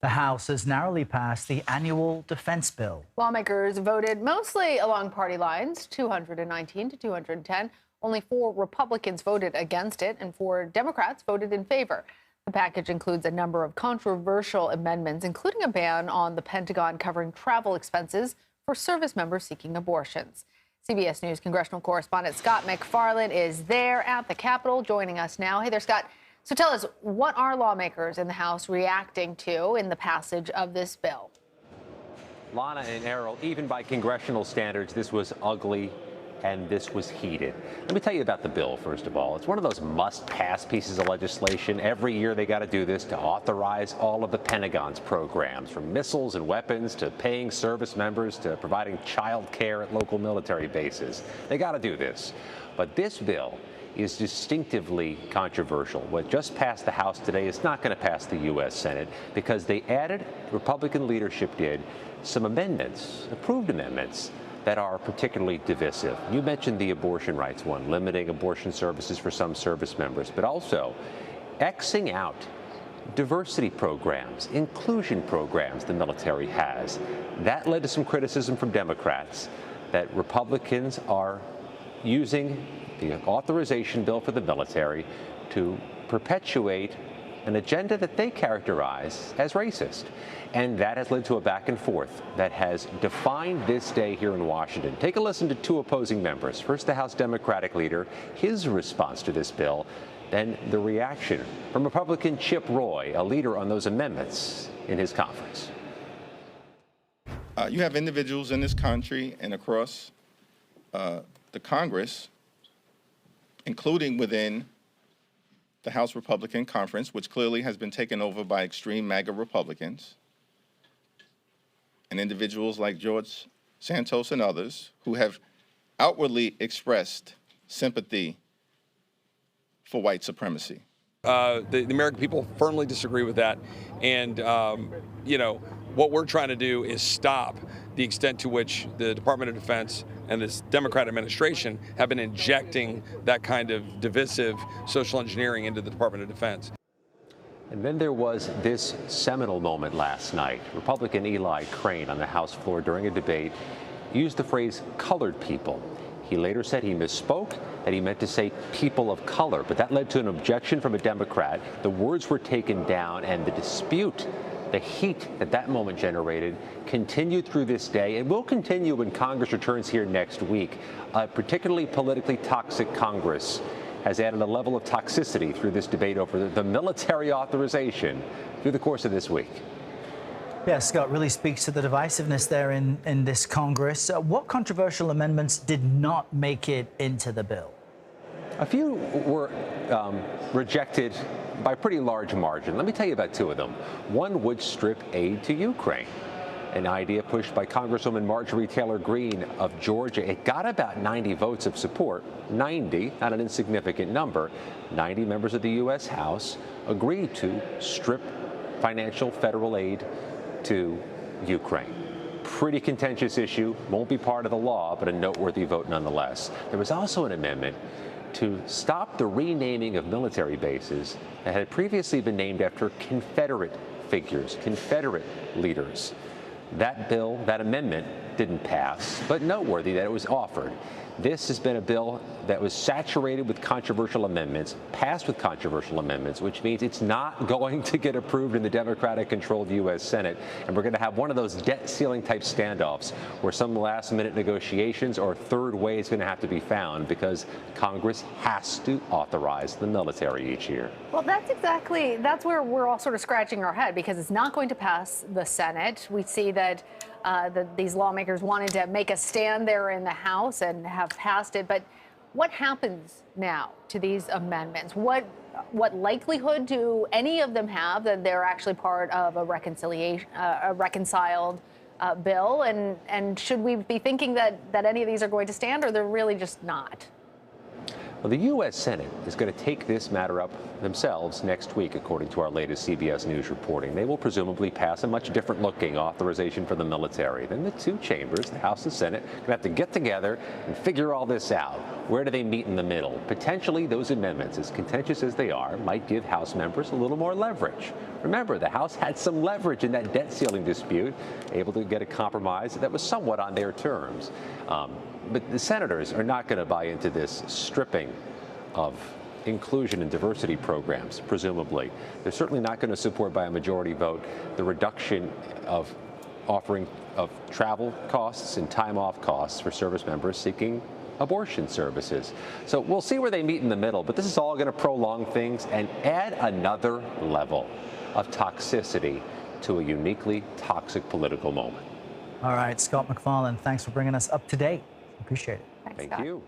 The House has narrowly passed the annual defense bill. Lawmakers voted mostly along party lines, 219 to 210. Only 4 Republicans voted against it, and 4 Democrats voted in favor. The package includes a number of controversial amendments, including a ban on the Pentagon covering travel expenses for service members seeking abortions. CBS News congressional correspondent Scott MacFarlane is there at the Capitol, joining us now. Hey there, Scott. So tell us, what are lawmakers in the House reacting to in the passage of this bill? Lana and Errol, even by congressional standards, this was ugly and this was heated. Let me tell you about the bill, first of all. It's one of those must-pass pieces of legislation. Every year they got to do this to authorize all of the Pentagon's programs, from missiles and weapons to paying service members to providing child care at local military bases. They got to do this. But this bill is distinctively controversial. What just passed the House today is not going to pass the U.S. Senate because they added, Republican leadership did, some amendments, approved amendments, that are particularly divisive. You mentioned the abortion rights one, limiting abortion services for some service members, but also Xing out diversity programs, inclusion programs the military has. That led to some criticism from Democrats that Republicans are using the authorization bill for the military to perpetuate an agenda that they characterize as racist. And that has led to a back and forth that has defined this day here in Washington. Take a listen to 2 opposing members. First, the House Democratic leader, his response to this bill, then the reaction from Republican Chip Roy, a leader on those amendments, in his conference. You have individuals in this country and across the Congress, including within the House Republican Conference, which clearly has been taken over by extreme MAGA Republicans, and individuals like George Santos and others who have outwardly expressed sympathy for white supremacy. The American people firmly disagree with that. And, what we're trying to do is stop the extent to which the Department of Defense and this Democrat administration have been injecting that kind of divisive social engineering into the Department of Defense. And then there was this seminal moment last night. Republican Eli Crane on the House floor during a debate used the phrase colored people. He later said he misspoke, that he meant to say people of color, but that led to an objection from a Democrat. The words were taken down, and the dispute, the heat that that moment generated, continued through this day and will continue when Congress returns here next week. A particularly politically toxic Congress has added a level of toxicity through this debate over the military authorization through the course of this week. Yeah, Scott, really speaks to the divisiveness there in this Congress. What controversial amendments did not make it into the bill? A few were rejected by a pretty large margin. Let me tell you about 2 of them. One would strip aid to Ukraine, an idea pushed by Congresswoman Marjorie Taylor Greene of Georgia. It got about 90 votes of support, 90, not an insignificant number. 90 members of the U.S. House agreed to strip financial federal aid to Ukraine. Pretty contentious issue, won't be part of the law, but a noteworthy vote nonetheless. There was also an amendment to stop the renaming of military bases that had previously been named after Confederate figures, Confederate leaders. That bill, that amendment, didn't pass, but noteworthy that it was offered. This has been a bill that was saturated with controversial amendments, passed with controversial amendments, which means it's not going to get approved in the Democratic-controlled U.S. Senate. And we're going to have one of those debt ceiling type standoffs where some last-minute negotiations or third way is going to have to be found because Congress has to authorize the military each year. Well, that's where we're all sort of scratching our head, because it's not going to pass the Senate. We see that these lawmakers wanted to make a stand there in the House and have passed it. But what happens now to these amendments? What likelihood do any of them have that they're actually part of a reconciled bill? And should we be thinking that any of these are going to stand, or they're really just not? Well, the U.S. Senate is going to take this matter up themselves next week, according to our latest CBS News reporting. They will presumably pass a much different-looking authorization for the military. Then the two chambers, the House and Senate, are going to have to get together and figure all this out. Where do they meet in the middle? Potentially, those amendments, as contentious as they are, might give House members a little more leverage. Remember, the House had some leverage in that debt ceiling dispute, able to get a compromise that was somewhat on their terms. But the senators are not going to buy into this stripping of inclusion and diversity programs, presumably. They're certainly not going to support by a majority vote the reduction of offering of travel costs and time off costs for service members seeking abortion services. So we'll see where they meet in the middle, but this is all going to prolong things and add another level of toxicity to a uniquely toxic political moment. All right, Scott MacFarlane, thanks for bringing us up to date. Appreciate it. Thanks, Thank Scott. you.